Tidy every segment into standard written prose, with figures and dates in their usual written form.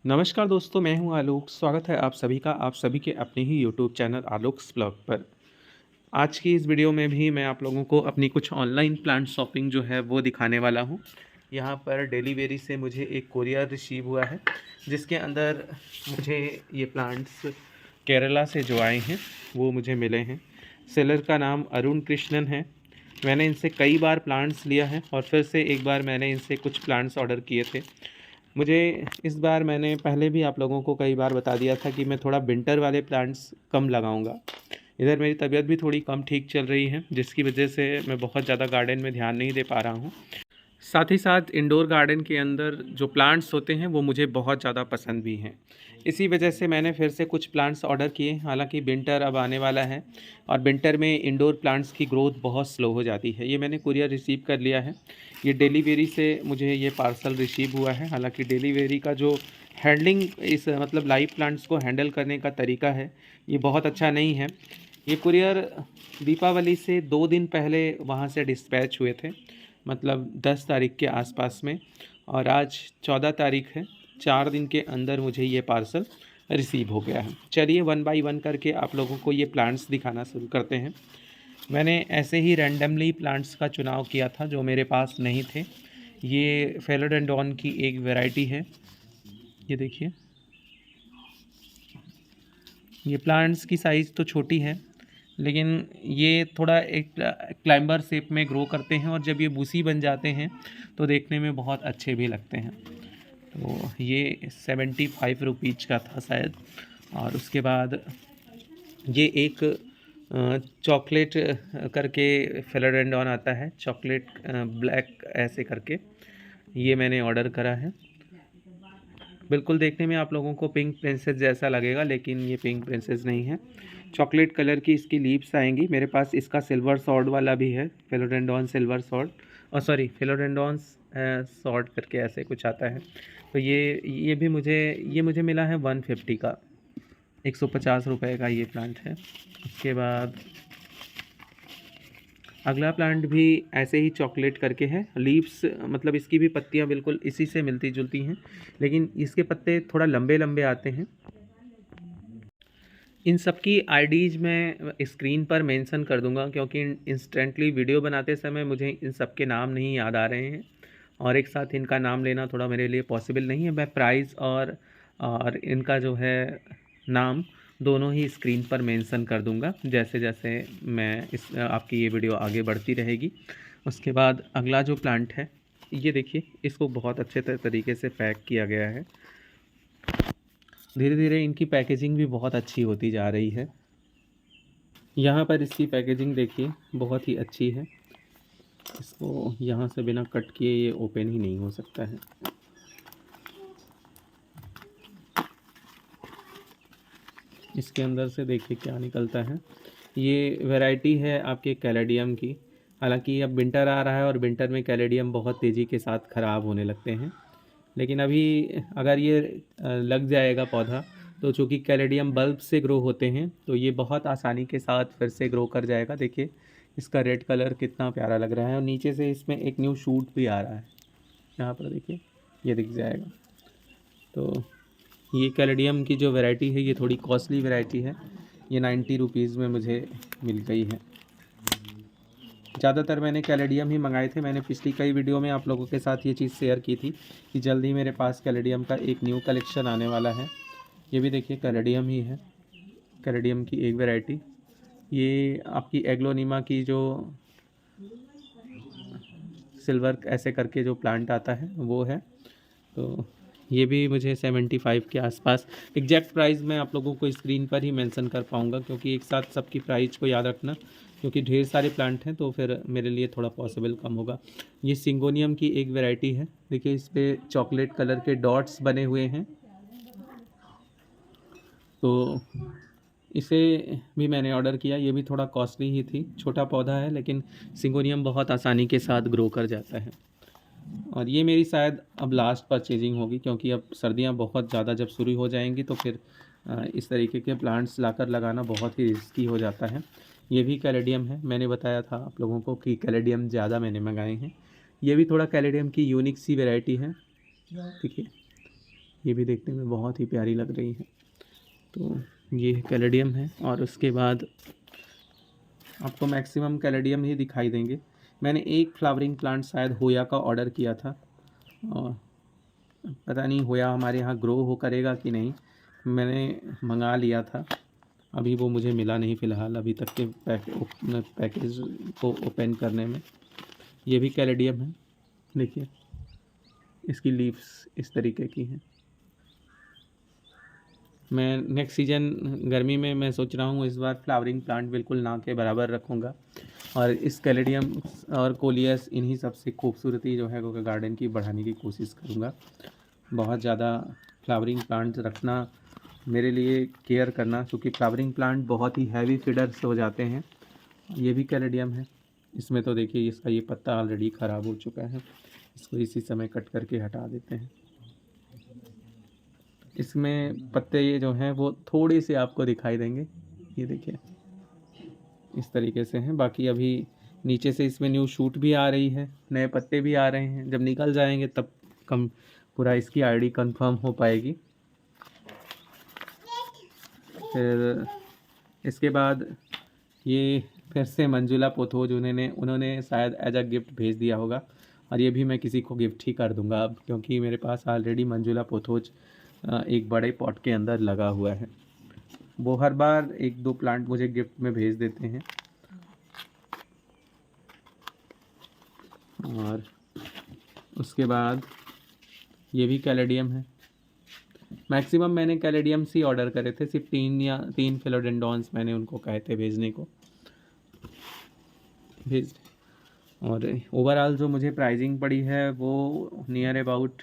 नमस्कार दोस्तों, मैं हूं आलोक। स्वागत है आप सभी का आप सभी के अपने ही यूट्यूब चैनल आलोक्स ब्लॉग पर। आज की इस वीडियो में भी मैं आप लोगों को अपनी कुछ ऑनलाइन प्लांट शॉपिंग जो है वो दिखाने वाला हूं। यहां पर डिलीवरी से मुझे एक कोरियर रिसीव हुआ है, जिसके अंदर मुझे ये प्लांट्स केरला से जो आए हैं वो मुझे मिले हैं। सेलर का नाम अरुण कृष्णन है। मैंने इनसे कई बार प्लांट्स लिया है और फिर से एक बार मैंने इनसे कुछ प्लांट्स ऑर्डर किए थे। मुझे इस बार मैंने पहले भी आप लोगों को कई बार बता दिया था कि मैं थोड़ा विंटर वाले प्लांट्स कम लगाऊंगा। इधर मेरी तबीयत भी थोड़ी कम ठीक चल रही है, जिसकी वजह से मैं बहुत ज़्यादा गार्डन में ध्यान नहीं दे पा रहा हूँ। साथ ही साथ इंडोर गार्डन के अंदर जो प्लांट्स होते हैं वो मुझे बहुत ज़्यादा पसंद भी हैं। इसी वजह से मैंने फिर से कुछ प्लांट्स ऑर्डर किए। हालांकि विंटर अब आने वाला है और विंटर में इंडोर प्लांट्स की ग्रोथ बहुत स्लो हो जाती है। ये मैंने कुरियर रिसीव कर लिया है। ये डिलीवरी से मुझे ये पार्सल रिसीव हुआ है। हालांकि डिलीवरी का जो हैंडलिंग इस मतलब लाइव प्लांट्स को हैंडल करने का तरीका है ये बहुत अच्छा नहीं है। ये कुरियर दीपावली से 2 दिन पहले वहाँ से डिस्पैच हुए थे, मतलब 10 तारीख के आसपास में, और आज 14 तारीख है। 4 दिन के अंदर मुझे ये पार्सल रिसीव हो गया है। चलिए वन बाय वन करके आप लोगों को ये प्लांट्स दिखाना शुरू करते हैं। मैंने ऐसे ही रैंडमली प्लांट्स का चुनाव किया था जो मेरे पास नहीं थे। ये फेलोडेंड्रॉन की एक वैरायटी है। ये देखिए, ये प्लांट्स की साइज़ तो छोटी है, लेकिन ये थोड़ा एक क्लाइंबर शेप में ग्रो करते हैं और जब ये बूसी बन जाते हैं तो देखने में बहुत अच्छे भी लगते हैं। तो ये 75 रुपीज़ का था शायद। और उसके बाद ये एक चॉकलेट करके फिलोडेंड्रॉन आता है, चॉकलेट ब्लैक ऐसे करके, ये मैंने ऑर्डर करा है। बिल्कुल देखने में आप लोगों को पिंक प्रिंसेस जैसा लगेगा, लेकिन ये पिंक प्रिंसेस नहीं है। चॉकलेट कलर की इसकी लीव्स आएंगी। मेरे पास इसका सिल्वर सॉर्ड वाला भी है, फिलोडेंड्रॉन सिल्वर सॉर्ड, और सॉरी फिलोडेंड्रॉन सॉर्ड करके ऐसे कुछ आता है। तो ये मुझे मिला है 150 का, 150 रुपये का ये प्लांट है। उसके बाद अगला प्लांट भी ऐसे ही चॉकलेट करके है। लीव्स मतलब इसकी भी पत्तियां बिल्कुल इसी से मिलती जुलती हैं, लेकिन इसके पत्ते थोड़ा लंबे लंबे आते हैं। इन सब की आईडीज़ मैं स्क्रीन पर मेंशन कर दूंगा, क्योंकि इंस्टेंटली वीडियो बनाते समय मुझे इन सब के नाम नहीं याद आ रहे हैं और एक साथ इनका नाम लेना थोड़ा मेरे लिए पॉसिबल नहीं है। मैं प्राइस और इनका जो है नाम दोनों ही स्क्रीन पर मेंशन कर दूंगा जैसे जैसे मैं आपकी ये वीडियो आगे बढ़ती रहेगी। उसके बाद अगला जो प्लांट है, ये देखिए, इसको बहुत अच्छे तरीके से पैक किया गया है। धीरे धीरे इनकी पैकेजिंग भी बहुत अच्छी होती जा रही है। यहाँ पर इसकी पैकेजिंग देखिए, बहुत ही अच्छी है। इसको यहाँ से बिना कट किए ये ओपन ही नहीं हो सकता है। इसके अंदर से देखिए क्या निकलता है। ये वैरायटी है आपके कैलेडियम की। हालांकि अब विंटर आ रहा है और विंटर में कैलेडियम बहुत तेज़ी के साथ ख़राब होने लगते हैं, लेकिन अभी अगर ये लग जाएगा पौधा, तो चूँकि कैलेडियम बल्ब से ग्रो होते हैं तो ये बहुत आसानी के साथ फिर से ग्रो कर जाएगा। देखिए इसका रेड कलर कितना प्यारा लग रहा है और नीचे से इसमें एक न्यू शूट भी आ रहा है। यहाँ पर देखिए, ये दिख जाएगा। तो ये कैलेडियम की जो वैरायटी है ये थोड़ी कॉस्टली वैरायटी है। ये 90 रुपीज़ में मुझे मिल गई है। ज़्यादातर मैंने कैलेडियम ही मंगाए थे। मैंने पिछली कई वीडियो में आप लोगों के साथ ये चीज़ शेयर की थी कि जल्द ही मेरे पास कैलेडियम का एक न्यू कलेक्शन आने वाला है। ये भी देखिए कैलेडियम ही है, कैलेडियम की एक वैरायटी। ये आपकी एग्लोनीमा की जो सिल्वर ऐसे करके जो प्लांट आता है वो है। तो ये भी मुझे 75 के आसपास। एग्जैक्ट प्राइस मैं आप लोगों को स्क्रीन पर ही मेंशन कर पाऊँगा, क्योंकि एक साथ सबकी प्राइस को याद रखना, क्योंकि ढेर सारे प्लांट हैं तो फिर मेरे लिए थोड़ा पॉसिबल कम होगा। ये सिंगोनियम की एक वैरायटी है। देखिए इस पर चॉकलेट कलर के डॉट्स बने हुए हैं। तो इसे भी मैंने ऑर्डर किया। ये भी थोड़ा कॉस्टली ही थी, छोटा पौधा है, लेकिन सिंगोनियम बहुत आसानी के साथ ग्रो कर जाता है। और ये मेरी शायद अब लास्ट परचेजिंग होगी, क्योंकि अब सर्दियां बहुत ज़्यादा जब शुरू हो जाएंगी तो फिर इस तरीके के प्लांट्स लाकर लगाना बहुत ही रिस्की हो जाता है। ये भी कैलेडियम है। मैंने बताया था आप लोगों को कि कैलेडियम ज़्यादा मैंने मंगाए हैं। ये भी थोड़ा कैलेडियम की यूनिक सी वैरायटी है। देखिए ये भी देखने में बहुत ही प्यारी लग रही है। तो ये कैलेडियम है, और उसके बाद आपको मैक्सिमम कैलेडियम ही दिखाई देंगे। मैंने एक फ्लावरिंग प्लांट शायद होया का ऑर्डर किया था, और पता नहीं होया हमारे यहाँ ग्रो हो करेगा कि नहीं, मैंने मंगा लिया था। अभी वो मुझे मिला नहीं फ़िलहाल, अभी तक के पैकेज को ओपन करने में। ये भी कैलेडियम है, देखिए इसकी लीव्स इस तरीके की हैं। मैं नेक्स्ट सीजन गर्मी में मैं सोच रहा हूँ इस बार फ्लावरिंग प्लांट बिल्कुल ना के बराबर रखूँगा, और इस कैलेडियम और कोलियस इन्हीं सबसे खूबसूरती जो है गोगा गार्डन की बढ़ाने की कोशिश करूँगा। बहुत ज़्यादा फ्लावरिंग प्लांट रखना मेरे लिए केयर करना, क्योंकि फ्लावरिंग प्लांट बहुत ही हैवी फीडर्स हो जाते हैं। ये भी कैलेडियम है। इसमें तो देखिए इसका ये पत्ता ऑलरेडी ख़राब हो चुका है, इसको इसी समय कट करके हटा देते हैं। इसमें पत्ते ये जो हैं वो थोड़े से आपको दिखाई देंगे, ये देखिए इस तरीके से हैं। बाकी अभी नीचे से इसमें न्यू शूट भी आ रही है, नए पत्ते भी आ रहे हैं। जब निकल जाएंगे तब कम पूरा इसकी आईडी कंफर्म हो पाएगी। फिर इसके बाद ये फिर से मंजुला पोथोज उन्होंने शायद एज अ गिफ्ट भेज दिया होगा, और ये भी मैं किसी को गिफ्ट ही कर दूंगा अब, क्योंकि मेरे पास ऑलरेडी मंजुला पोथोज एक बड़े पॉट के अंदर लगा हुआ है। वो हर बार एक दो प्लांट मुझे गिफ्ट में भेज देते हैं। और उसके बाद ये भी कैलेडियम है। मैक्सिमम मैंने कैलेडियम्स ही ऑर्डर करे थे, सिर्फ 3 फिलोडेंड्रॉन्स मैंने उनको कहे थे भेजने को, भेज। और ओवरऑल जो मुझे प्राइसिंग पड़ी है वो नियर अबाउट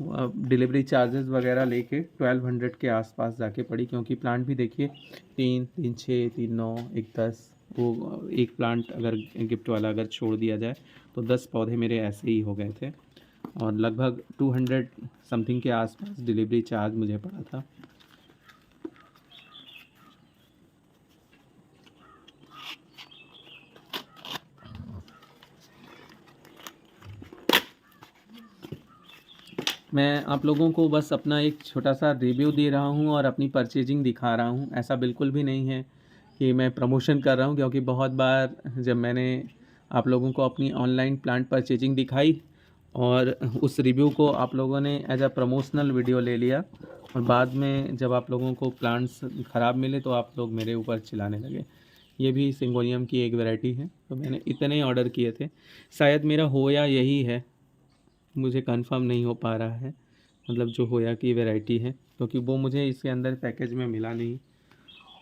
डिलीवरी चार्जेस वगैरह लेके 1200 के आसपास जाके पड़ी, क्योंकि प्लांट भी देखिए 3, 6, 3, 9, 1, 10, वो एक प्लांट अगर गिफ्ट वाला अगर छोड़ दिया जाए तो 10 पौधे मेरे ऐसे ही हो गए थे, और लगभग 200 समथिंग के आसपास डिलीवरी चार्ज मुझे पड़ा था। मैं आप लोगों को बस अपना एक छोटा सा रिव्यू दे रहा हूँ और अपनी परचेजिंग दिखा रहा हूँ। ऐसा बिल्कुल भी नहीं है कि मैं प्रमोशन कर रहा हूँ, क्योंकि बहुत बार जब मैंने आप लोगों को अपनी ऑनलाइन प्लांट परचेजिंग दिखाई और उस रिव्यू को आप लोगों ने एज अ प्रमोशनल वीडियो ले लिया, और बाद में जब आप लोगों को प्लांट्स ख़राब मिले तो आप लोग मेरे ऊपर चिल्लाने लगे। ये भी सिंगोनियम की एक वैरायटी है, तो मैंने इतने ही ऑर्डर किए थे। शायद मेरा होया यही है, मुझे कंफर्म नहीं हो पा रहा है, मतलब जो होया की वैरायटी है, क्योंकि वो मुझे इसके अंदर पैकेज में मिला नहीं।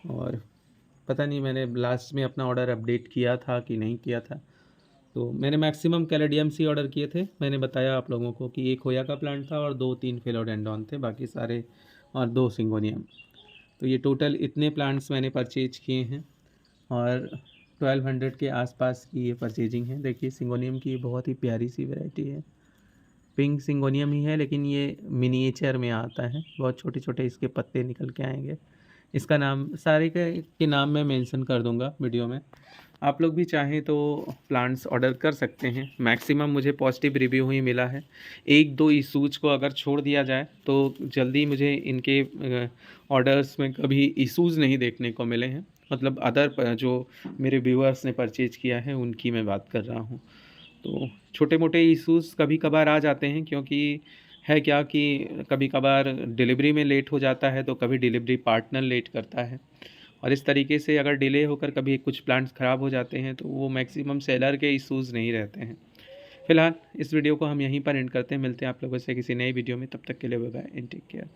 और पता नहीं मैंने लास्ट में अपना ऑर्डर अपडेट किया था कि नहीं किया था। तो मैंने मैक्सिमम कैलेडियम्स ही ऑर्डर किए थे। मैंने बताया आप लोगों को कि एक होया का प्लांट था और 2-3 फिलोडेंड्रॉन थे, बाकी सारे, और 2 सिंगोनियम। तो ये टोटल इतने प्लांट्स मैंने परचेज किए हैं, और 1200 के आसपास की ये परचेजिंग है। देखिए सिंगोनियम की बहुत ही प्यारी सी वैरायटी है, पिंक सिंगोनियम ही है, लेकिन ये मिनिएचर में आता है, बहुत छोटे छोटे इसके पत्ते निकल के आएंगे। इसका नाम सारे के नाम मैं मेंशन कर दूंगा वीडियो में। आप लोग भी चाहें तो प्लांट्स ऑर्डर कर सकते हैं। मैक्सिमम मुझे पॉजिटिव रिव्यू ही मिला है। 1-2 इशूज को अगर छोड़ दिया जाए तो जल्दी मुझे इनके ऑर्डर्स में कभी इशूज़ नहीं देखने को मिले हैं। मतलब अदर जो मेरे व्यूअर्स ने परचेज किया है उनकी मैं बात कर रहा हूँ। तो छोटे मोटे इश्यूज़ कभी कभार आ जाते हैं, क्योंकि है क्या कि कभी कभार डिलीवरी में लेट हो जाता है, तो कभी डिलीवरी पार्टनर लेट करता है, और इस तरीके से अगर डिले होकर कभी कुछ प्लांट्स ख़राब हो जाते हैं तो वो मैक्सिमम सेलर के इश्यूज़ नहीं रहते हैं। फिलहाल इस वीडियो को हम यहीं पर एंड करते हैं। मिलते हैं आप लोगों से किसी नई वीडियो में, तब तक के लिए bye bye and take care.